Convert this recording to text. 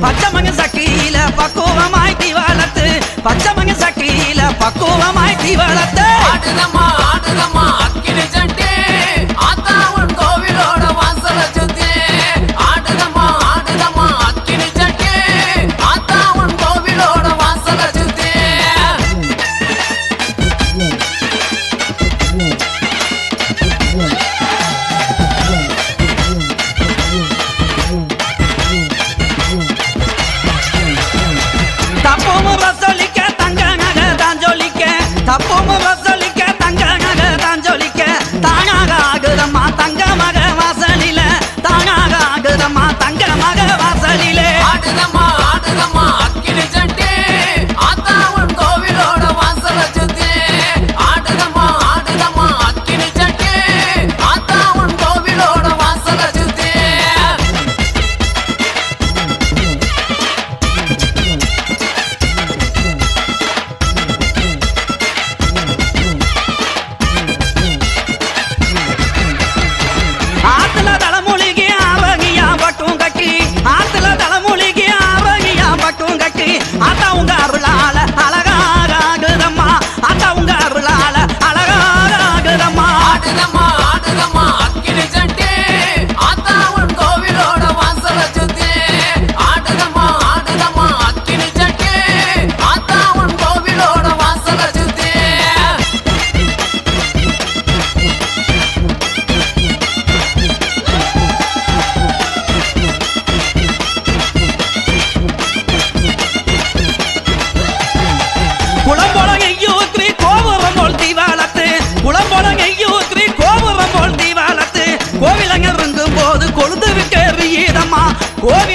பச்சமங்க சக்கியில பக்குவமாய் தீவளத்து பச்சமங்க சக்கியில பக்குவமாய் தீவளத்து ஆடுதம்மா ஆடுதம்மா அக்கினி சட்டி ஆத்தாவன் கோவிலோட வாசல சுத்தி ஆடுதம்மா ஆடுதம்மா அக்கினி சட்டி ஆத்தாவன் கோவிலோட வாசல சுத்தி தப்போமு ரசலிக்க தங்க நகை தான் ஜொலிக்க தப்போமு ரசலிக்க தங்க நகை தான் ஜொலிக்க தானாக ஆகுதம்மா தங்க மக வாசலில தானாக ஆகுதம்மா தங்க மக வாசலில